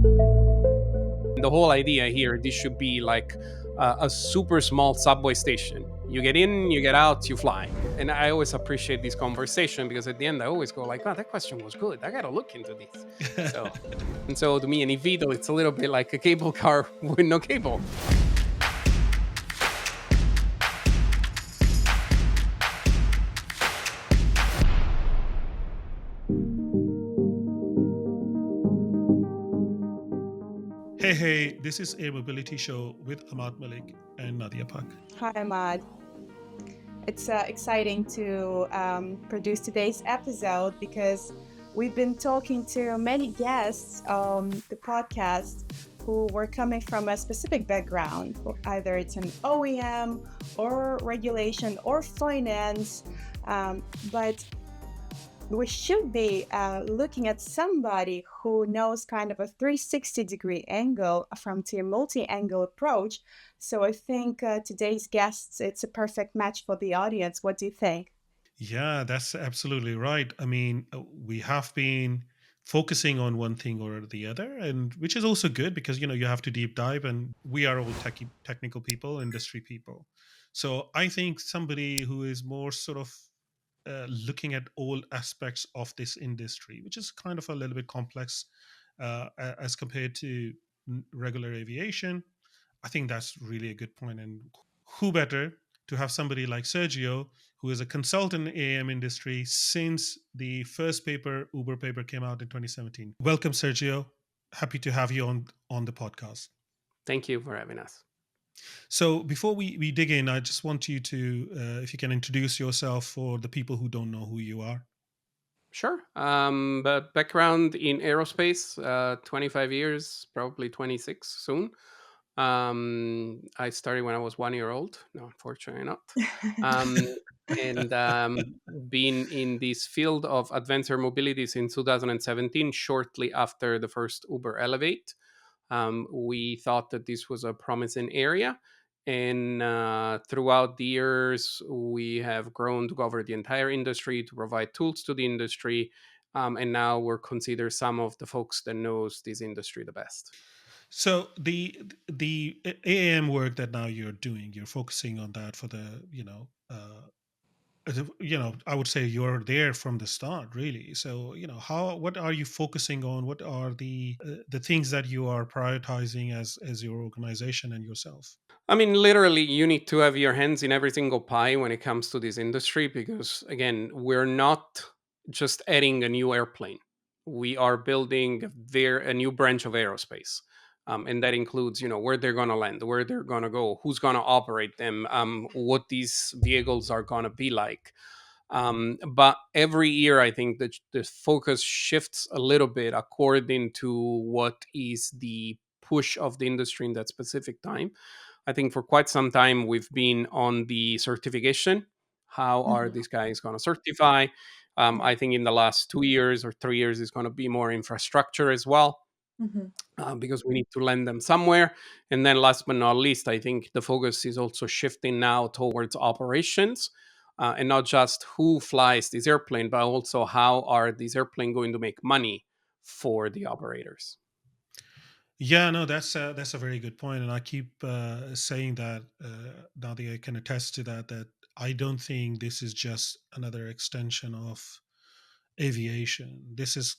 The whole idea here, this should be like a super small subway station. You get in, you get out, you fly. And I always appreciate this conversation because at the end I always go like, oh, that question was good. I gotta look into this. So to me, an eVTOL, it's a little bit like a cable car with no cable. Hey, this is Air Mobility Show with Amad Malik and Nadia Pak. Hi, Ahmad. It's exciting to produce today's episode because we've been talking to many guests on the podcast who were coming from a specific background, either it's an OEM or regulation or finance, but we should be looking at somebody who knows kind of a 360-degree angle from the multi-angle approach. So I think today's guests, it's a perfect match for the audience. What do you think? Yeah, that's absolutely right. I mean, we have been focusing on one thing or the other, and which is also good because you have to deep dive, and we are all technical people, industry people. So I think somebody who is more sort of looking at all aspects of this industry, which is kind of a little bit complex as compared to regular aviation. I think that's really a good point. And who better to have somebody like Sergio, who is a consultant in the AAM industry since the first paper, Uber paper, came out in 2017. Welcome, Sergio. Happy to have you on the podcast. Thank you for having us. So before we dig in, I just want you to, if you can introduce yourself for the people who don't know who you are. Sure. But background in aerospace, 25 years, probably 26 soon. I started when I was 1 year old. No, unfortunately not. Um, and been in this field of advanced air mobility since 2017, shortly after the first Uber Elevate. We thought that this was a promising area. And throughout the years, we have grown to cover the entire industry, to provide tools to the industry. And now we're considered some of the folks that knows this industry the best. So the AAM work that now you're doing, you're focusing on that for the I would say you're there from the start, really. So what are you focusing on? What are the things that you are prioritizing as your organization and yourself? I mean, literally, you need to have your hands in every single pie when it comes to this industry because, again, we're not just adding a new airplane. We are building a new branch of aerospace. And that includes, where they're going to land, where they're going to go, who's going to operate them, what these vehicles are going to be like. But every year, I think that the focus shifts a little bit according to what is the push of the industry in that specific time. I think for quite some time we've been on the certification. How are Mhm. these guys going to certify? Yeah. I think in the last 2 years or 3 years is going to be more infrastructure as well, Mhm. because we need to land them somewhere. And then last but not least, I think the focus is also shifting now towards operations. And not just who flies this airplane, but also how are these airplane going to make money for the operators. Yeah, no, that's a very good point, and I keep saying that. Nadia can attest to that. That I don't think this is just another extension of aviation. This is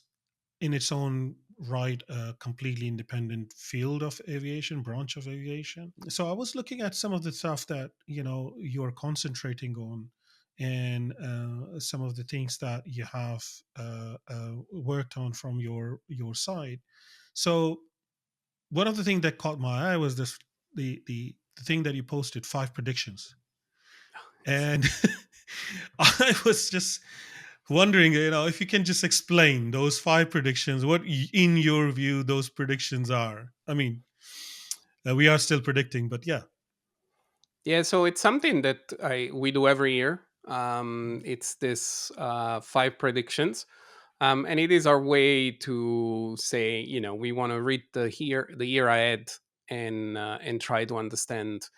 in its own right a completely independent field of aviation, branch of aviation. So I was looking at some of the stuff that you're concentrating on, and some of the things that you have worked on from your side. So one of the things that caught my eye was this the thing that you posted, 5 predictions, and I was just wondering, if you can just explain those 5 predictions, what in your view those predictions are. I mean, we are still predicting, but yeah. Yeah, so it's something that we do every year. It's this 5 predictions, and it is our way to say, we want to read the year ahead and try to understand,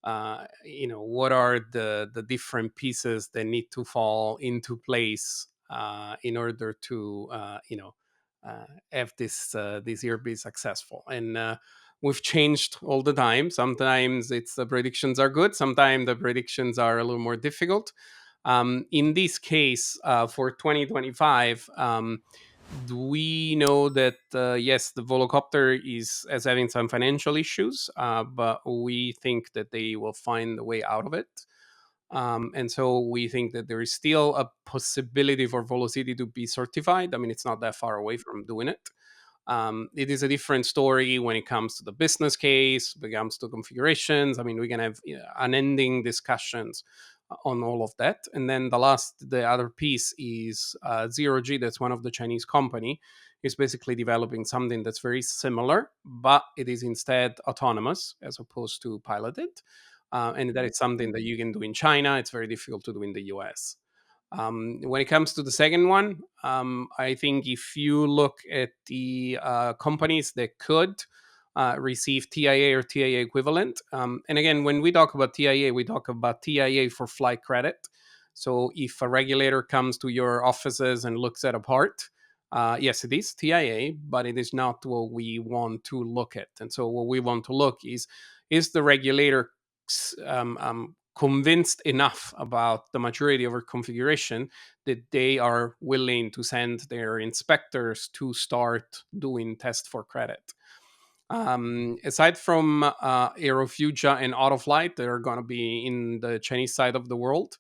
what are the different pieces that need to fall into place in order to, have this year be successful. And we've changed all the time. Sometimes it's the predictions are good. Sometimes the predictions are a little more difficult. In this case, for 2025, we know that yes, the Volocopter is as having some financial issues, but we think that they will find a way out of it. And so we think that there is still a possibility for Volocity to be certified. I mean, it's not that far away from doing it. It is a different story when it comes to the business case, when it comes to configurations. I mean, we can have unending discussions on all of that. And then the other piece is Zero G. That's one of the Chinese company is basically developing something that's very similar, but it is instead autonomous as opposed to piloted. And that is something that you can do in China. It's very difficult to do in the US. When it comes to the second one, I think if you look at the companies that could receive TIA or TIA equivalent, and again, when we talk about TIA, we talk about TIA for flight credit. So if a regulator comes to your offices and looks at a part, yes, it is TIA, but it is not what we want to look at. And so what we want to look is the regulator convinced enough about the maturity of our configuration that they are willing to send their inspectors to start doing test for credit. Aside from Aerofugia and Autoflight, that are going to be in the Chinese side of the world,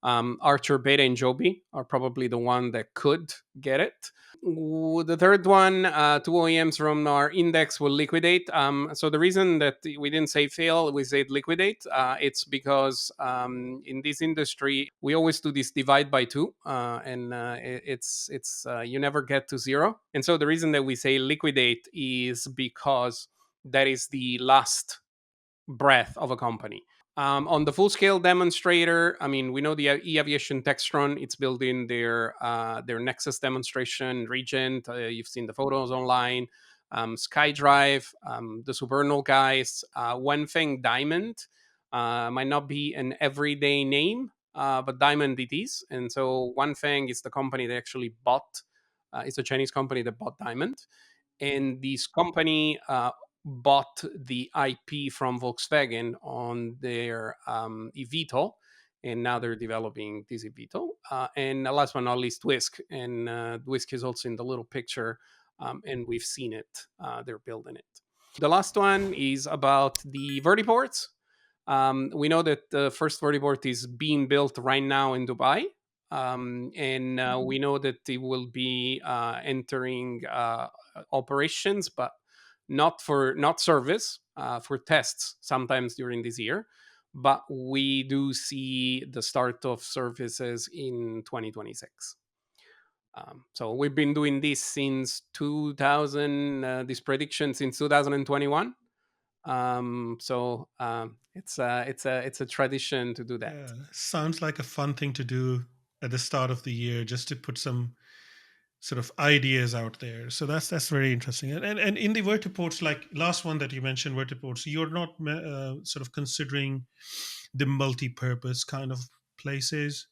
Archer Beta and Joby are probably the one that could get it. The third one, two OEMs from our index will liquidate. So the reason that we didn't say fail, we said liquidate. It's because in this industry we always do this divide by two, and it's you never get to zero. And so the reason that we say liquidate is because that is the last breath of a company. On the full scale demonstrator, I mean, we know the Aviation Textron. It's building their Nexus demonstration Regent. You've seen the photos online. SkyDrive, the Supernal guys, Wenfeng Diamond might not be an everyday name, but Diamond it is. And so Wenfeng is the company that actually bought. It's a Chinese company that bought Diamond, and this company bought the IP from Volkswagen on their eVTOL, and now they're developing this eVTOL. And last but not least, Whisk, and Whisk is also in the little picture, and we've seen it. They're building it. The last one is about the vertiports. We know that the first vertiport is being built right now in Dubai. And we know that it will be entering operations, but not service, for tests sometimes during this year. But we do see the start of services in 2026. So we've been doing this since 2000, this prediction since 2021. It's a tradition to do that. Yeah, sounds like a fun thing to do at the start of the year, just to put some sort of ideas out there. So that's very interesting. And in the vertiports, like last one that you mentioned, vertiports, you're not sort of considering the multi-purpose kind of places,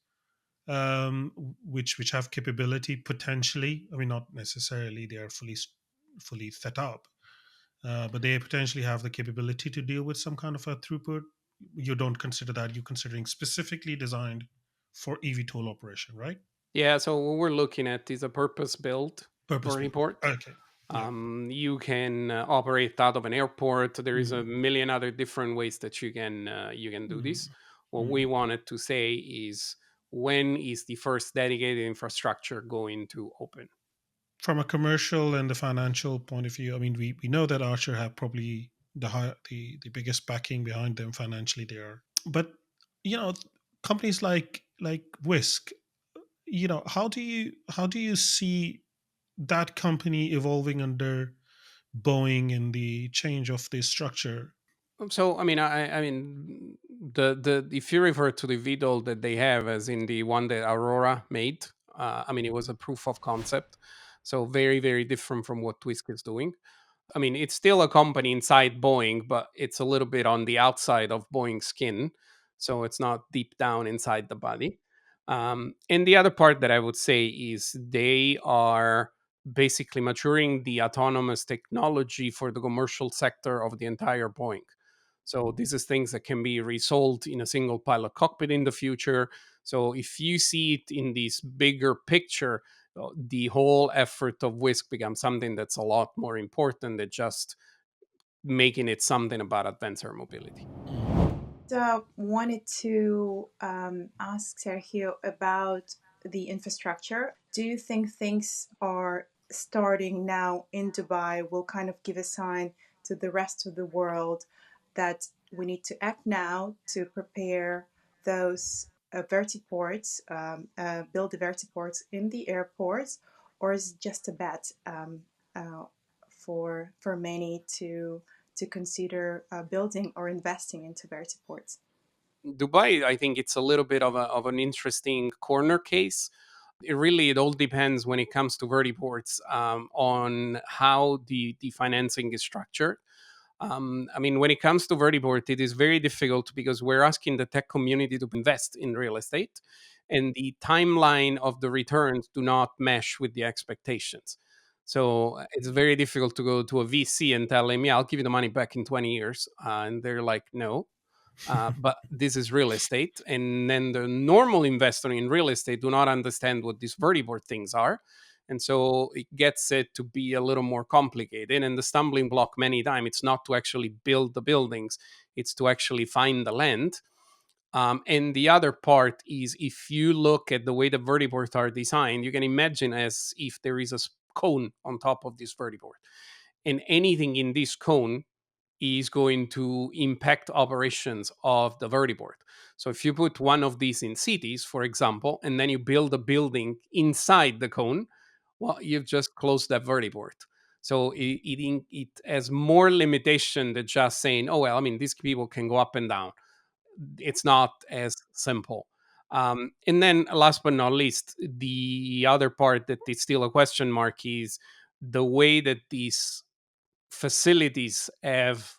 which have capability potentially. I mean, not necessarily they are fully set up, but they potentially have the capability to deal with some kind of a throughput. You don't consider that. You're considering specifically designed for eVTOL operation, right? Yeah, so what we're looking at is a purpose-built Purpose built. vertiport. Okay. Yeah. You can operate out of an airport. There is a Mm, million other different ways that you can do mm, this. What we mm. wanted to say is, when is the first dedicated infrastructure going to open? From a commercial and the financial point of view, I mean, we know that Archer have probably the biggest backing behind them financially there. But you know, companies like Whisk, how do you see that company evolving under Boeing and the change of the structure? So I mean, I mean, the if you refer to the VDOL that they have, as in the one that Aurora made, I mean, it was a proof of concept. So very very different from what Twisk is doing. I mean, it's still a company inside Boeing, but it's a little bit on the outside of Boeing's skin. So it's not deep down inside the body. And the other part that I would say is they are basically maturing the autonomous technology for the commercial sector of the entire Boeing. So this is things that can be resolved in a single pilot cockpit in the future. So if you see it in this bigger picture, the whole effort of Whisk becomes something that's a lot more important than just making it something about advanced air mobility. Wanted to ask Sergio about the infrastructure. Do you think things are starting now in Dubai will kind of give a sign to the rest of the world that we need to act now to prepare those vertiports, build the vertiports in the airports, or is it just a bet for many to consider building or investing into vertiports? Dubai, I think it's a little bit of an interesting corner case. It all depends when it comes to vertiports, on how the financing is structured. I mean, when it comes to vertiport, it is very difficult because we're asking the tech community to invest in real estate, and the timeline of the returns do not mesh with the expectations. So it's very difficult to go to a VC and tell him, "Yeah, I'll give you the money back in 20 years," and they're like, "No." But this is real estate, and then the normal investor in real estate do not understand what these vertiport things are, and so it gets it to be a little more complicated. And the stumbling block many times, it's not to actually build the buildings, it's to actually find the land. And the other part is, if you look at the way the vertiports are designed, you can imagine as if there is a cone on top of this vertiport, and anything in this cone is going to impact operations of the vertiport. So if you put one of these in cities, for example, and then you build a building inside the cone, well, you've just closed that vertiport. So it has more limitation than just saying, oh, well, I mean, these people can go up and down. It's not as simple. And then last but not least, the other part that is still a question mark is the way that these facilities have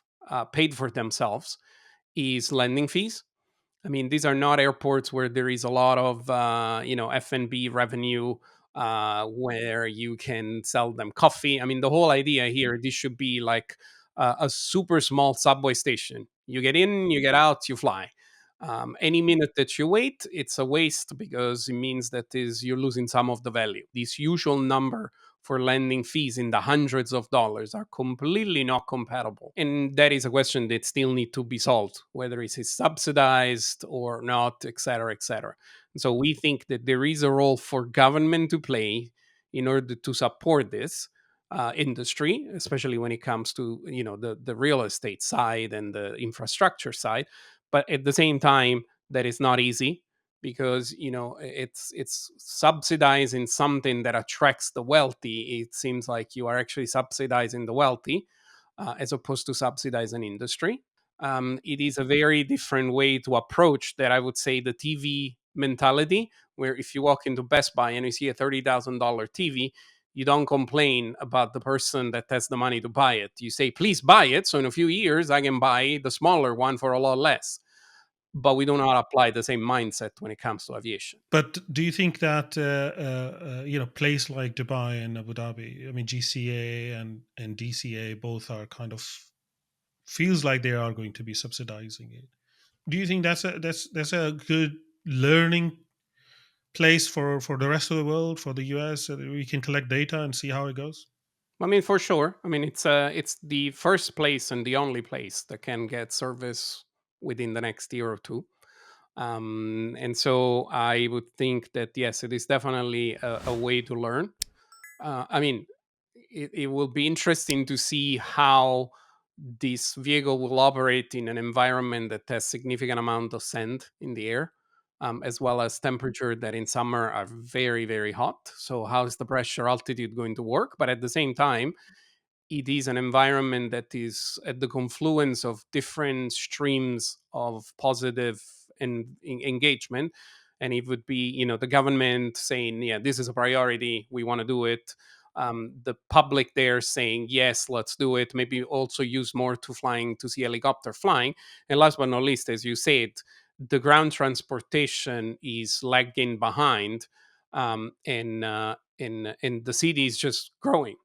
paid for themselves is lending fees. I mean, these are not airports where there is a lot of F&B revenue, where you can sell them coffee. I mean, the whole idea here, this should be like a super small subway station. You get in, you get out, you fly. Any minute that you wait, it's a waste because it means that is you're losing some of the value. This usual number for lending fees in the hundreds of dollars are completely not compatible. And that is a question that still need to be solved, whether it is subsidized or not, et cetera, et cetera. So we think that there is a role for government to play in order to support this industry, especially when it comes to the real estate side and the infrastructure side. But at the same time, that is not easy because it's subsidizing something that attracts the wealthy. It seems like you are actually subsidizing the wealthy, as opposed to subsidize an industry. It is a very different way to approach that. I would say the TV mentality, where if you walk into Best Buy and you see a $30,000 TV, you don't complain about the person that has the money to buy it. You say, please buy it. So in a few years, I can buy the smaller one for a lot less. But we do not apply the same mindset when it comes to aviation. But do you think that place like Dubai and Abu Dhabi, I mean GCA and DCA, both are kind of feels like they are going to be subsidizing it? Do you think that's a good learning place for the rest of the world, for the US, so that we can collect data and see how it goes? I mean, for sure. I mean, it's the first place and the only place that can get service within the next year or two. And so I would think that yes, it is definitely a way to learn. I mean, it will be interesting to see how this vehicle will operate in an environment that has significant amount of sand in the air, as well as temperature that in summer are very, very hot. So how is the pressure altitude going to work? But at the same time, it is an environment that is at the confluence of different streams of positive engagement. And it would be the government saying, yeah, this is a priority, we want to do it. The public there saying, yes, let's do it, maybe also use more to flying, to see helicopter flying. And last but not least, as you said, the ground transportation is lagging behind. And and the city is just growing.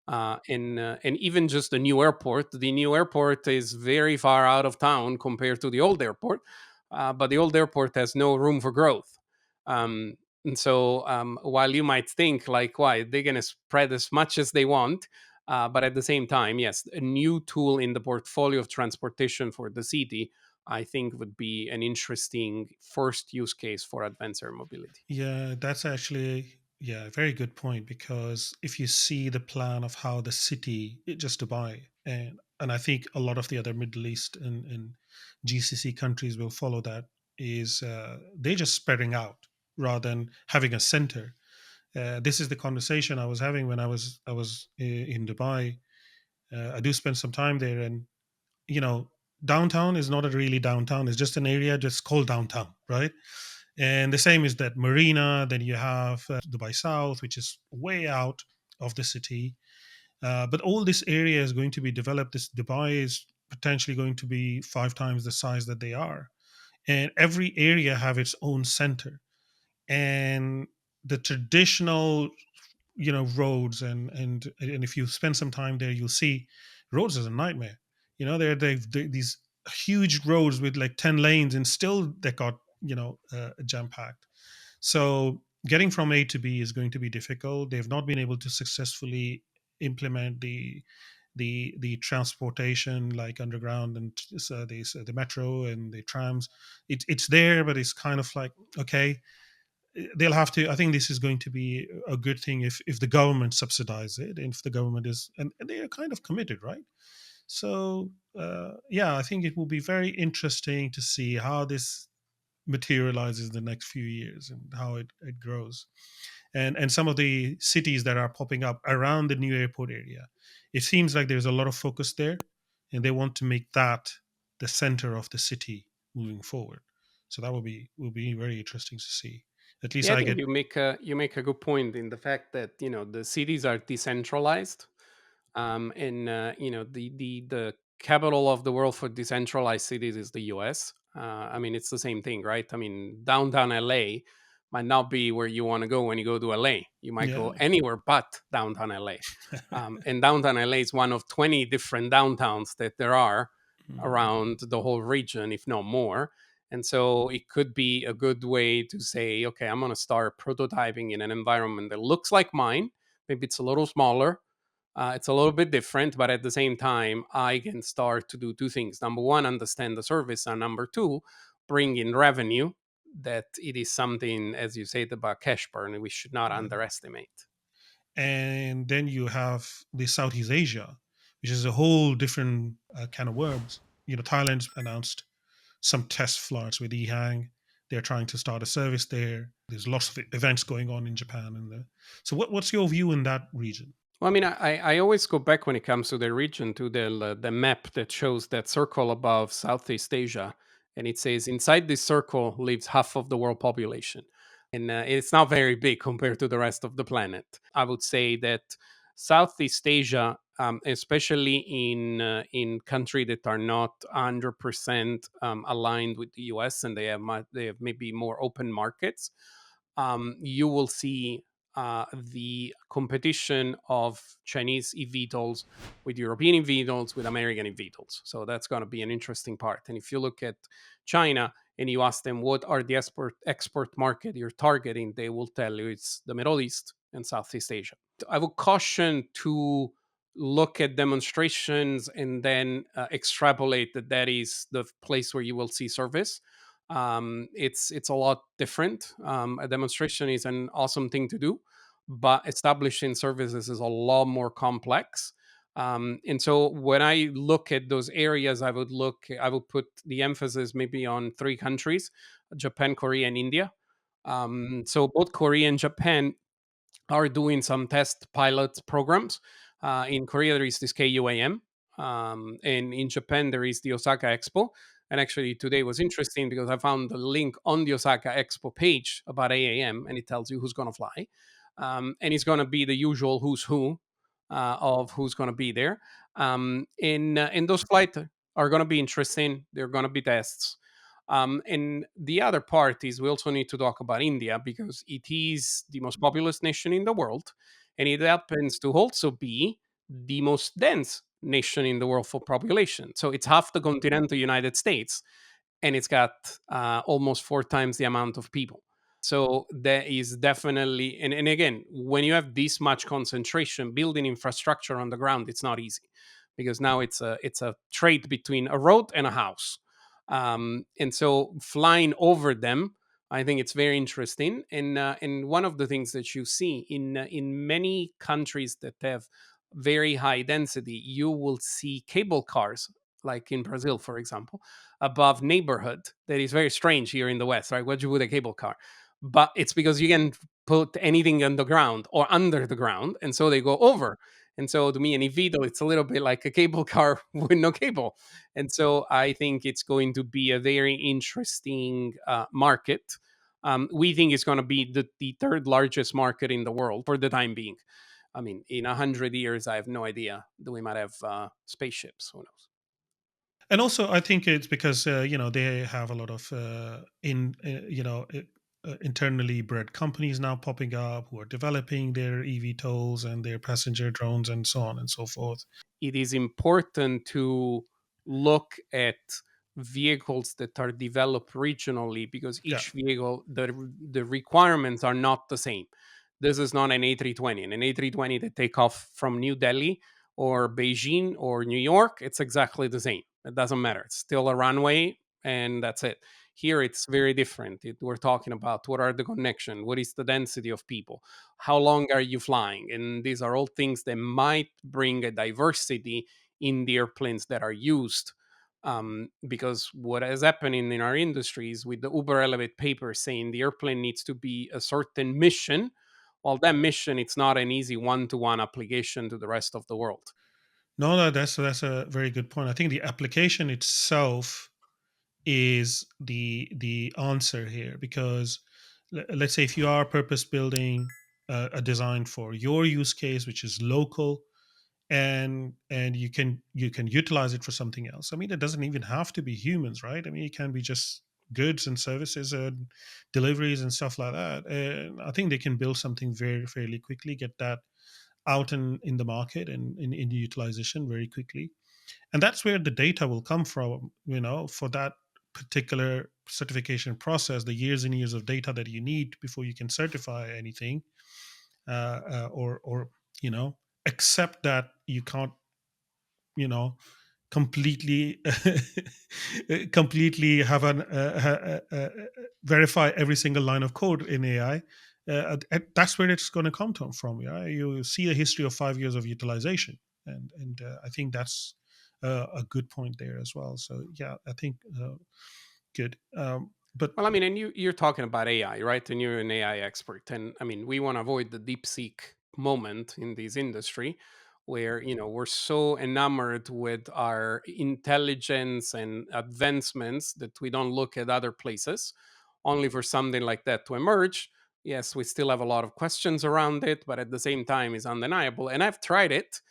And even just the new airport. The new airport is very far out of town compared to the old airport, but the old airport has no room for growth. And so, while you might think like, why they're going to spread as much as they want, but at the same time, yes, a new tool in the portfolio of transportation for the city, I think, would be an interesting first use case for advanced air mobility. Yeah, that's actually, yeah, a very good point, because if you see the plan of how the city, just Dubai, and I think a lot of the other Middle East and GCC countries will follow that, is they're just spreading out rather than having a center. This is the conversation I was having when I was in Dubai. I do spend some time there, and you know, downtown is not a really downtown. It's just an area just called downtown, right? And the same is that Marina. Then you have Dubai South, which is way out of the city. But all this area is going to be developed. This Dubai is potentially going to be 5 times the size that they are, and every area have its own center. And the traditional, roads, and if you spend some time there, you'll see roads is a nightmare. They these huge roads with like 10 lanes, and still they got jam packed. So getting from A to B is going to be difficult. They've not been able to successfully implement the transportation, like underground, and the metro and the trams. It's there, but it's kind of like, okay, they'll have to. I think this is going to be a good thing if the government subsidize it, and if the government is, and they are kind of committed, right? So yeah, I think it will be very interesting to see how this materializes the next few years, and how it grows. And some of the cities that are popping up around the new airport area, it seems like there's a lot of focus there, and they want to make that the center of the city moving forward. So that will be very interesting to see. At least Yeah, I I think get. you make a good point in the fact that the cities are decentralized, and the capital of the world for decentralized cities is the U.S. I mean, it's the same thing, right? I mean, downtown LA might not be where you want to go when you go to LA. You might go Yeah. anywhere but downtown LA. And downtown LA is one of 20 different downtowns that there are Mm, around the whole region, if not more. And so it could be a good way to say, okay, I'm going to start prototyping in an environment that looks like mine. Maybe it's a little smaller, it's a little bit different, but at the same time, I can start to do two things. Number one, understand the service, and number two, bring in revenue. That it is something, as you said, about cash burn, we should not yeah. underestimate. And then you have the Southeast Asia, which is a whole different can of worms. Thailand's announced some test flights with EHang. They're trying to start a service there. There's lots of events going on in Japan. So what's your view in that region? Well, I mean, I always go back when it comes to the region to the map that shows that circle above Southeast Asia, and it says inside this circle lives half of the world population, and it's not very big compared to the rest of the planet. I would say that Southeast Asia, especially in countries that are not 100% aligned with the US, and they have maybe more open markets, you will see the competition of Chinese eVTOLs with European eVTOLs with American eVTOLs. So that's going to be an interesting part. And if you look at China and you ask them what are the export market you're targeting, they will tell you it's the Middle East and Southeast Asia. I would caution to look at demonstrations and then extrapolate that that is the place where you will see service. It's a lot different. A demonstration is an awesome thing to do, but establishing services is a lot more complex. And so when I look at those areas, I would put the emphasis maybe on three countries: Japan, Korea, and India. So both Korea and Japan are doing some test pilot programs. In Korea, there is this KUAM, and in Japan, there is the Osaka Expo. And actually, today was interesting because I found the link on the Osaka Expo page about AAM, and it tells you who's going to fly. And it's going to be the usual who's who of who's going to be there. And those flights are going to be interesting. They're going to be tests. And the other part is we also need to talk about India because it is the most populous nation in the world, and it happens to also be the most dense nation in the world for population. So it's half the continental United States, and it's got almost four times the amount of people. So there is definitely, and again, when you have this much concentration, building infrastructure on the ground, it's not easy because now it's a trade between a road and a house. And so flying over them, I think it's very interesting. And one of the things that you see in many countries that have very high density, you will see cable cars, like in Brazil, for example, above neighborhood. That is very strange here in the West, right? What you put a cable car, but it's because you can put anything on the ground or under the ground, and so they go over. And so to me, an eVTOL, it's a little bit like a cable car with no cable. And so I think it's going to be a very interesting market. We think it's going to be the third largest market in the world for the time being. I mean, in 100 years, I have no idea. We might have spaceships. Who knows? And also, I think it's because they have a lot of internally bred companies now popping up who are developing their eVTOLs and their passenger drones and so on and so forth. It is important to look at vehicles that are developed regionally because Yeah. each vehicle, the requirements are not the same. This is not an A320. An A320 that take off from New Delhi or Beijing or New York, it's exactly the same. It doesn't matter. It's still a runway and that's it. Here it's very different. We're talking about what are the connection, what is the density of people, how long are you flying, and these are all things that might bring a diversity in the airplanes that are used. Because what is happening in our industries with the Uber Elevate paper saying the airplane needs to be a certain mission, well, that mission, it's not an easy one-to-one application to the rest of the world. No, no, that's a very good point. I think the application itself is the answer here, because let's say if you are purpose building a design for your use case, which is local, and you can utilize it for something else. I mean, it doesn't even have to be humans, right? I mean, it can be just goods and services and deliveries and stuff like that. And I think they can build something very fairly quickly, get that out in the market and in utilization very quickly. And that's where the data will come from, for that particular certification process, the years and years of data that you need before you can certify anything, or accept that you can't, you know completely completely have an verify every single line of code in AI. That's where it's going to come from. Yeah, you see a history of 5 years of utilization, and I think that's a good point there as well. So yeah, I think good. But Well, I mean, and you're talking about AI, right? And you're an AI expert, and I mean, we want to avoid the deep seek moment in this industry, where we're so enamored with our intelligence and advancements that we don't look at other places, only for something like that to emerge. Yes, we still have a lot of questions around it, but at the same time, it's undeniable. And I've tried it,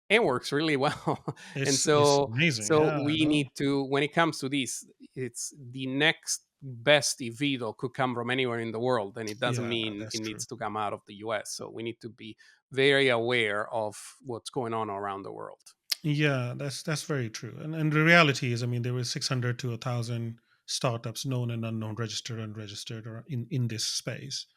it works really well. And it's amazing. so Yeah, I we know. need to, when it comes to this, it's the next best eVTOL could come from anywhere in the world, and it doesn't Yeah, mean that's it true. needs to come out of the US. So we need to be very aware of what's going on around the world. Yeah, that's very true. And the reality is, I mean, there were 600 to 1,000 startups, known and unknown, registered and unregistered, or in this space,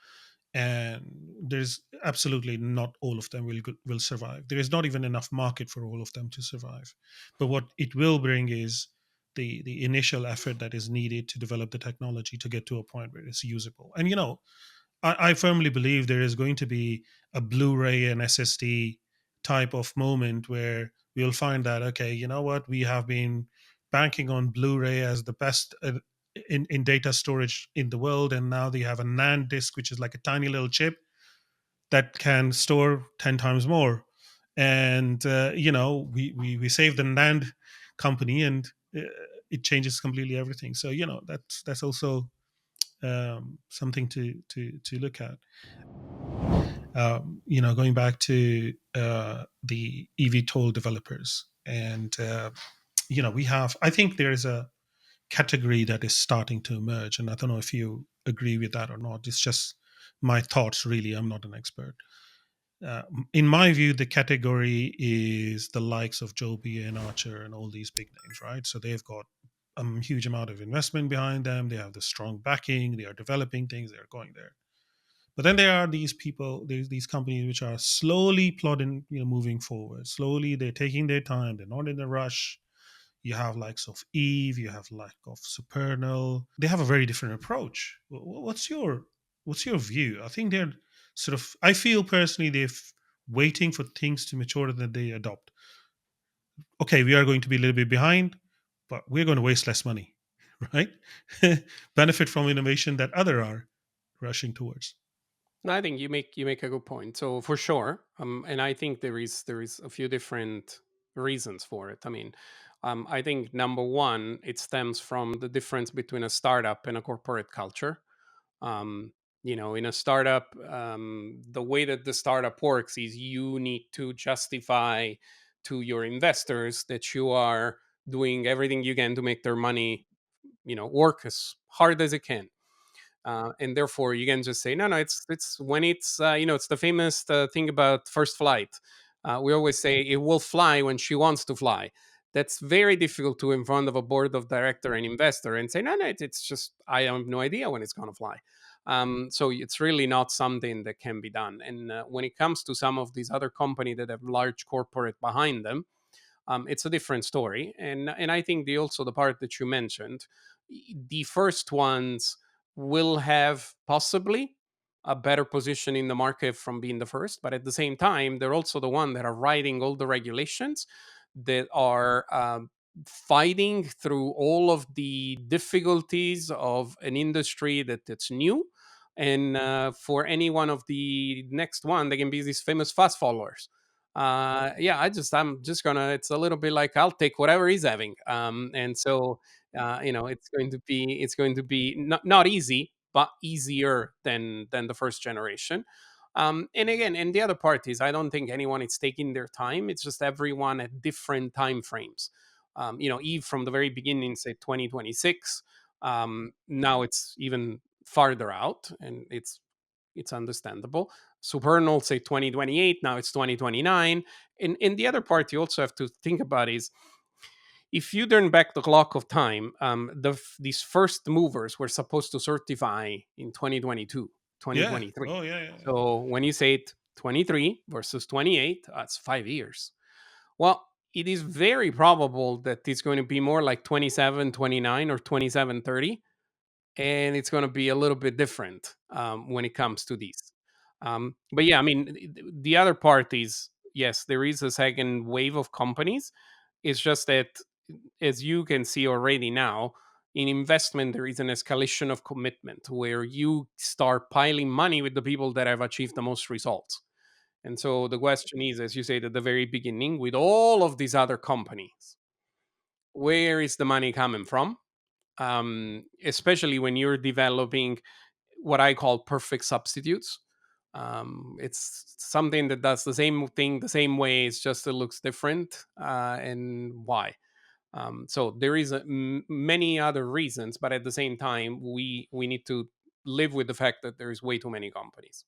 and there's absolutely not all of them will survive. There is not even enough market for all of them to survive. But what it will bring is the initial effort that is needed to develop the technology to get to a point where it's usable. And I firmly believe there is going to be a Blu-ray and SSD type of moment where we'll find that, okay, you know what, we have been banking on Blu-ray as the best in data storage in the world, and now they have a NAND disk, which is like a tiny little chip that can store 10 times more. And we save the NAND company, and it changes completely everything. So that's also something to look at. Going back to the eVTOL developers, and we have. I think there is a category that is starting to emerge. And I don't know if you agree with that or not. It's just my thoughts, really. I'm not an expert. Uh, in my view, the category is the likes of Joby and Archer and all these big names, right? So they've got a huge amount of investment behind them. They have the strong backing. They are developing things. They are going there. But then there are these people, these companies which are slowly plodding, moving forward. Slowly, they're taking their time. They're not in a rush. You have likes of Eve. You have like of Supernal. They have a very different approach. What's your view? I think they're sort of. I feel personally they're waiting for things to mature that they adopt. Okay, we are going to be a little bit behind, but we're going to waste less money, right? Benefit from innovation that other are rushing towards. No, I think you make a good point. So for sure, and I think there is a few different reasons for it. I mean, I think number one, it stems from the difference between a startup and a corporate culture. um, in a startup, the way that the startup works is you need to justify to your investors that you are doing everything you can to make their money work as hard as it can. And therefore you can just say no, no, it's when it's the famous thing about first flight. We always say it will fly when she wants to fly. That's very difficult to in front of a board of director and investor and say no, no, it's just I have no idea when it's going to fly. So it's really not something that can be done. And when it comes to some of these other companies that have large corporate behind them, it's a different story. And I think the part that you mentioned, the first ones will have possibly a better position in the market from being the first, but at the same time, they're also the one that are writing all the regulations that are fighting through all of the difficulties of an industry that's new. And for any one of the next one, they can be these famous fast followers. Yeah, I'm just gonna, it's a little bit like I'll take whatever he's having. And so it's going to be not easy, but easier than the first generation. And again, and the other part is I don't think anyone is taking their time. It's just everyone at different time frames. Eve from the very beginning said 2026. Now it's even farther out, and it's understandable. Supernal say 2028, now it's 2029. And the other part you also have to think about is if you turn back the clock of time, these first movers were supposed to certify in 2022, Yeah. 2023. Oh, yeah, yeah, yeah. So when you say it 23 versus 28, that's 5 years. Well, it is very probable that it's going to be more like 27, 29, or 27, 30, and it's going to be a little bit different when it comes to these. But yeah, I mean, the other part is yes, there is a second wave of companies. It's just that, as you can see already now, in investment, there is an escalation of commitment where you start piling money with the people that have achieved the most results. And so the question is, as you said at the very beginning, with all of these other companies, where is the money coming from? Especially when you're developing what I call perfect substitutes. It's something that does the same thing the same way. It's just it looks different. And why? So there is many other reasons, but at the same time, we need to live with the fact that there is way too many companies.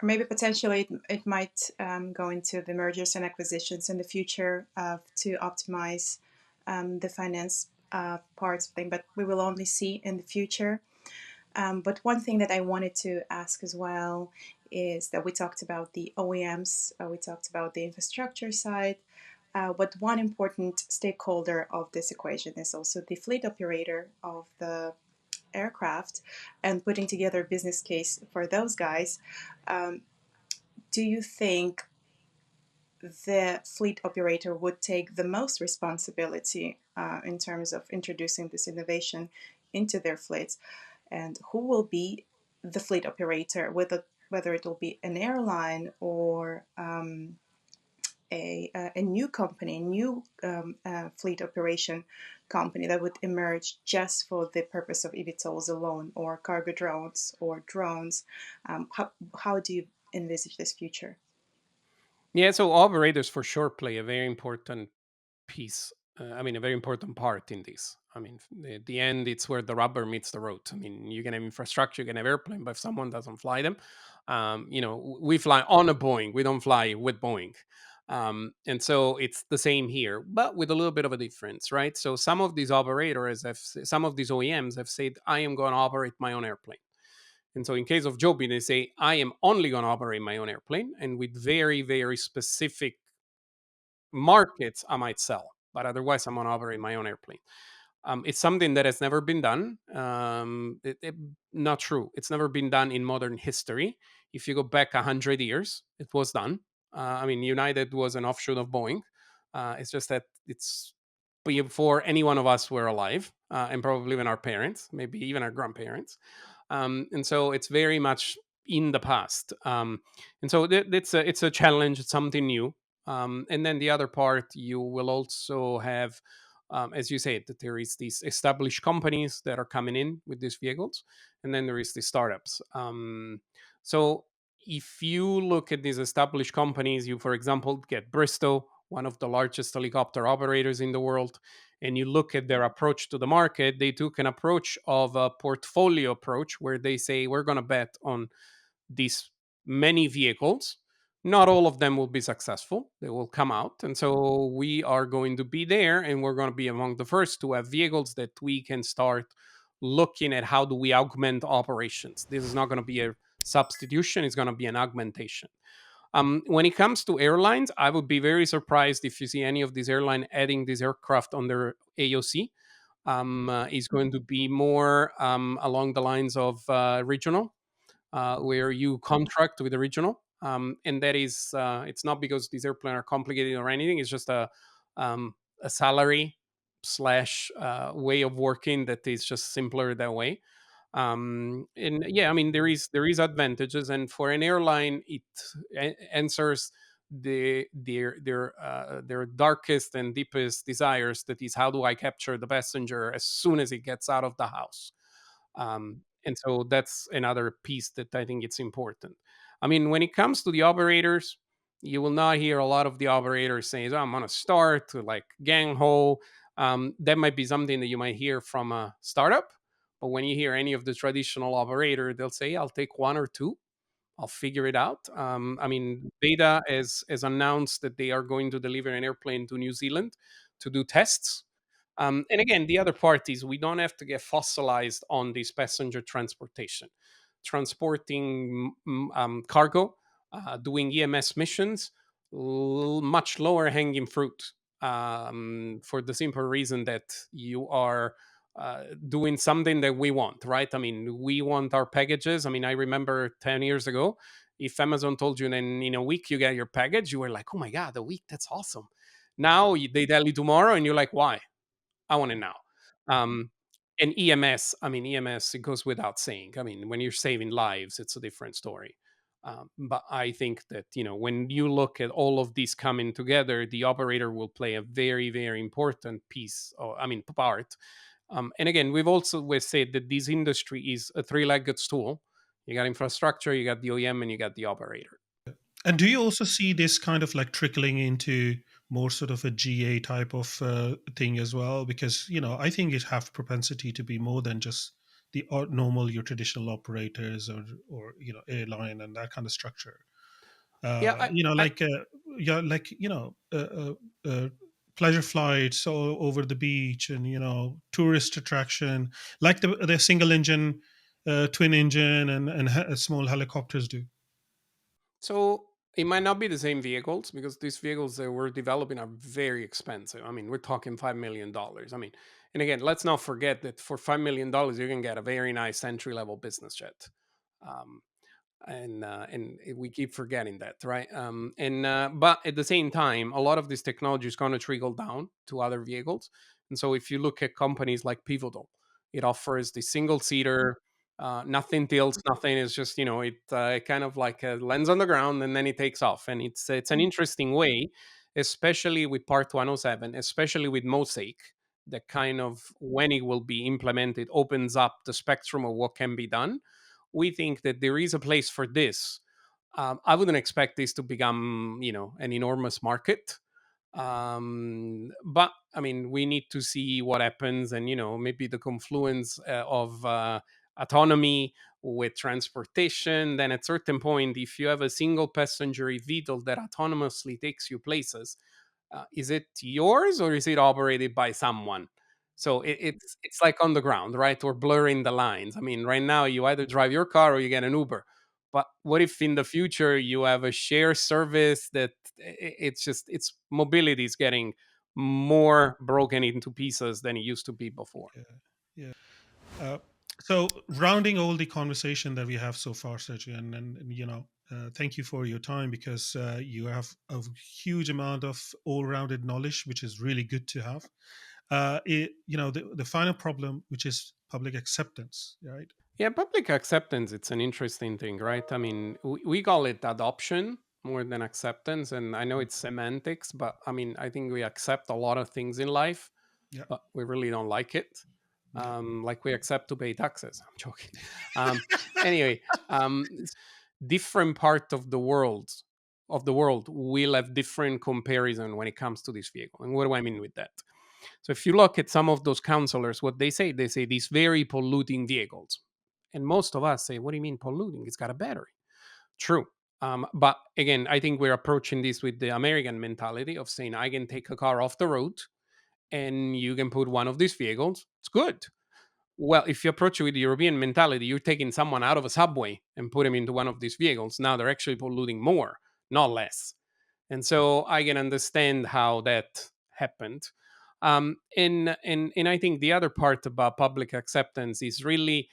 Or maybe potentially it might go into the mergers and acquisitions in the future to optimize the finance parts of thing, but we will only see in the future. But one thing that I wanted to ask as well is that we talked about the OEMs, we talked about the infrastructure side, but one important stakeholder of this equation is also the fleet operator of the aircraft and putting together a business case for those guys. Um, do you think the fleet operator would take the most responsibility in terms of introducing this innovation into their fleets? And who will be the fleet operator, whether it will be an airline or a new company, new fleet operation company that would emerge just for the purpose of eVTOLs alone, or cargo drones or drones? How do you envisage this future? Yeah, so operators for sure play a very important piece. I mean, a very important part in this. I mean, at the end, it's where the rubber meets the road. I mean, you can have infrastructure, you can have airplane, but if someone doesn't fly them, we fly on a Boeing, we don't fly with Boeing. And so it's the same here, but with a little bit of a difference, right? So some of these operators some of these OEMs have said, I am going to operate my own airplane. And so in case of Joby, they say, I am only going to operate my own airplane, and with very, very specific markets, I might sell, but otherwise, I'm going to operate my own airplane. It's something that has never been done. Not true. It's never been done in modern history. If you go back 100 years, it was done. I mean, United was an offshoot of Boeing. It's just that it's before any one of us were alive, and probably even our parents, maybe even our grandparents. And so it's very much in the past. And so it's a challenge. It's something new. And then the other part, you will also have, as you said, that there is these established companies that are coming in with these vehicles, and then there is the startups. So if you look at these established companies, you, for example, get Bristow, one of the largest helicopter operators in the world, and you look at their approach to the market, they took an approach of a portfolio approach where they say, we're going to bet on these many vehicles. Not all of them will be successful. They will come out. And so we are going to be there, and we're going to be among the first to have vehicles that we can start looking at how do we augment operations. This is not going to be a substitution, it's going to be an augmentation. When it comes to airlines, I would be very surprised if you see any of these airline adding this aircraft on their AOC. Is going to be more along the lines of regional, where you contract with the regional. And that is, it's not because these airplanes are complicated or anything. It's just a salary slash way of working that is just simpler that way. And yeah, I mean, there is advantages, and for an airline, it answers their darkest and deepest desires. That is, how do I capture the passenger as soon as he gets out of the house? And so that's another piece that I think it's important. I mean, when it comes to the operators, you will not hear a lot of the operators saying, oh, I'm going to start to like gang ho. That might be something that you might hear from a startup. But when you hear any of the traditional operator, they'll say, I'll take one or two. I'll figure it out. I mean, Beta has announced that they are going to deliver an airplane to New Zealand to do tests. And again, the other part is we don't have to get fossilized on this passenger transportation, transporting cargo, doing EMS missions, much lower hanging fruit, for the simple reason that you are doing something that we want, right? I mean, we want our packages. I mean, I remember 10 years ago, if Amazon told you then in a week you get your package, you were like, oh my God, a week, that's awesome. Now they tell you tomorrow, and you're like, why? I want it now. Um, and EMS, I mean, EMS, it goes without saying. I mean, when you're saving lives, it's a different story. But I think that, when you look at all of these coming together, the operator will play a very, very important piece, or, I mean, part. And again, we've also always said that this industry is a three-legged stool. You got infrastructure, you got the OEM, and you got the operator. And do you also see this kind of like trickling into more sort of a GA type of thing as well? Because I think it have propensity to be more than just the normal your traditional operators or airline and that kind of structure. Yeah, I Like yeah, like pleasure flights over the beach and tourist attraction, like the single engine, twin engine and small helicopters do. So it might not be the same vehicles because these vehicles that we're developing are very expensive. I mean, we're talking $5 million. I mean, and again, let's not forget that for $5 million, you can get a very nice entry level business jet. Um, and we keep forgetting that, right? And But at the same time, a lot of this technology is going to trickle down to other vehicles. And so if you look at companies like Pivotal, it offers the single seater, nothing tilts, nothing. Is just, it kind of like lands on the ground and then it takes off, and it's an interesting way, especially with Part 107, especially with Mosaic, that kind of, when it will be implemented, opens up the spectrum of what can be done. We think that there is a place for this. I wouldn't expect this to become, an enormous market. But I mean, we need to see what happens, and maybe the confluence of autonomy with transportation. Then at certain point, if you have a single passenger eVTOL that autonomously takes you places, is it yours or is it operated by someone? So it's like on the ground, right? We're blurring the lines. I mean, right now you either drive your car or you get an Uber. But what if in the future you have a share service that it's mobility is getting more broken into pieces than it used to be before. Yeah, yeah. Uh, so rounding all the conversation that we have so far, Sergio, and thank you for your time, because you have a huge amount of all-rounded knowledge, which is really good to have. The final problem, which is public acceptance, right? Yeah, public acceptance, it's an interesting thing, right? I mean, we call it adoption more than acceptance. And I know Mm. it's semantics, but I mean, I think we accept a lot of things in life, Yeah, but we really don't like it. yeah, Like we accept to pay taxes. I'm joking. Um, anyway, different part of the world will have different comparison when it comes to this vehicle. And what do I mean with that? So if you look at some of those counselors, what they say these very polluting vehicles. And most of us say, what do you mean polluting? It's got a battery. True. But again, I think we're approaching this with the American mentality of saying, I can take a car off the road and you can put one of these vehicles. It's good. Well, if you approach it with the European mentality, you're taking someone out of a subway and put them into one of these vehicles. Now they're actually polluting more, not less. And so I can understand how that happened. And I think the other part about public acceptance is really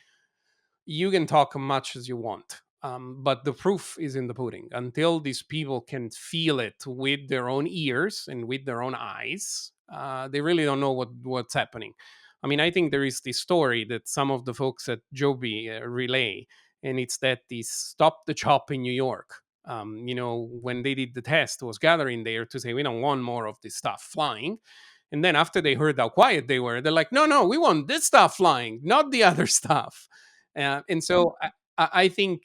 you can talk as much as you want. But the proof is in the pudding. Until these people can feel it with their own ears and with their own eyes, they really don't know what's happening. I mean, I think there is this story that some of the folks at Joby relay, and it's that they stopped the chop in New York. When they did the test, was gathering there to say, we don't want more of this stuff flying. And then after they heard how quiet they were, they're like, no, no, we want this stuff flying, not the other stuff. And so I think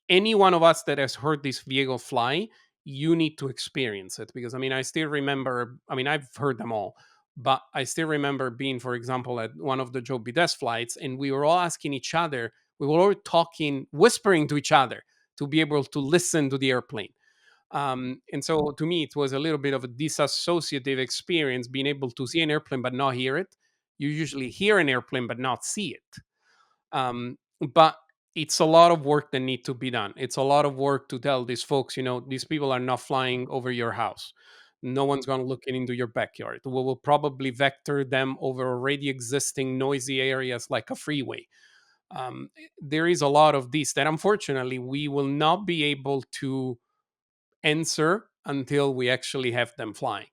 any one of us that has heard this vehicle fly, you need to experience it because I mean, I still remember. I mean, I've heard them all, but I still remember being, for example, at one of the Joby test flights, and we were all asking each other. We were all talking, whispering to each other to be able to listen to the airplane. And so to me, it was a little bit of a disassociative experience being able to see an airplane but not hear it. You usually hear an airplane but not see it. But it's a lot of work that need to be done. It's a lot of work to tell these folks, these people are not flying over your house. No one's going to look into your backyard. We will probably vector them over already existing noisy areas like a freeway. There is a lot of this that unfortunately we will not be able to answer until we actually have them flying.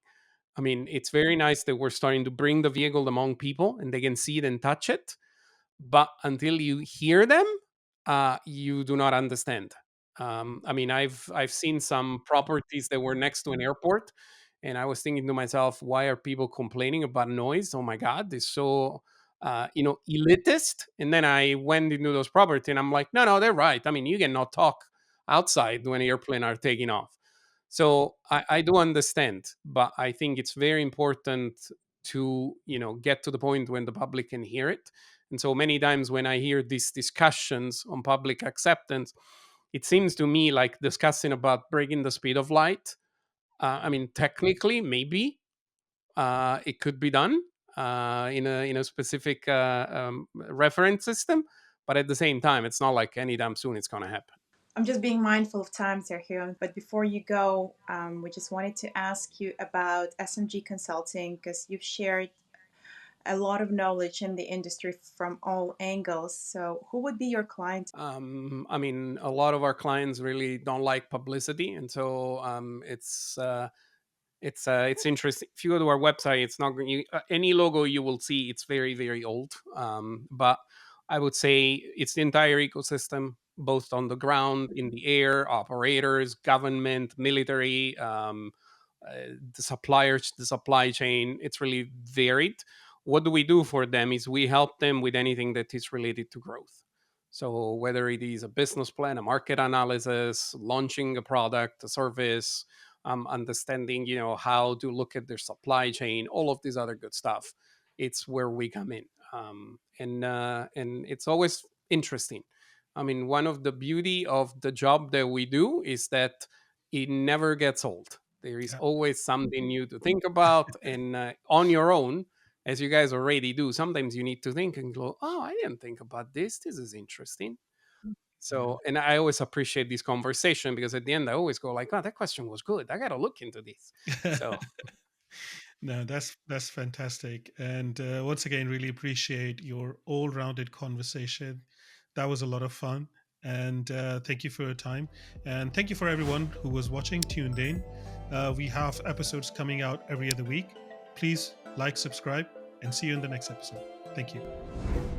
I mean, it's very nice that we're starting to bring the vehicle among people and they can see it and touch it, but until you hear them, you do not understand. I mean, I've seen some properties that were next to an airport, and I was thinking to myself, why are people complaining about noise? Oh my God, it's so elitist. And then I went into those properties, and I'm like, no, no, they're right. I mean, you cannot talk outside when airplane are taking off. So I do understand, but I think it's very important to get to the point when the public can hear it. And so many times when I hear these discussions on public acceptance, it seems to me like discussing about breaking the speed of light. I mean, technically, maybe it could be done in a specific reference system, but at the same time, it's not like anytime soon it's going to happen. I'm just being mindful of time, Sergio. But before you go, we just wanted to ask you about SMG Consulting because you've shared a lot of knowledge in the industry from all angles. So, who would be your client? I mean, a lot of our clients really don't like publicity, and so it's interesting. If you go to our website, it's not any logo you will see. It's very very old. But I would say it's the entire ecosystem, both on the ground, in the air, operators, government, military, the suppliers, the supply chain. It's really varied. What do we do for them? Is we help them with anything that is related to growth. So whether it is a business plan, a market analysis, launching a product, a service, understanding, how to look at their supply chain, all of this other good stuff. It's where we come in, and it's always interesting. I mean, one of the beauty of the job that we do is that it never gets old. There is Yeah. always something new to think about, and on your own, as you guys already do, sometimes you need to think and go, "Oh, I didn't think about this. This is interesting." Yeah. So, and I always appreciate this conversation because at the end, I always go like, "Oh, that question was good. I got to look into this." So, No, that's fantastic. And once again, really appreciate your all-rounded conversation. That was a lot of fun. And thank you for your time. And thank you for everyone who was watching, tuned in. We have episodes coming out every other week. Please like, subscribe, and see you in the next episode. Thank you.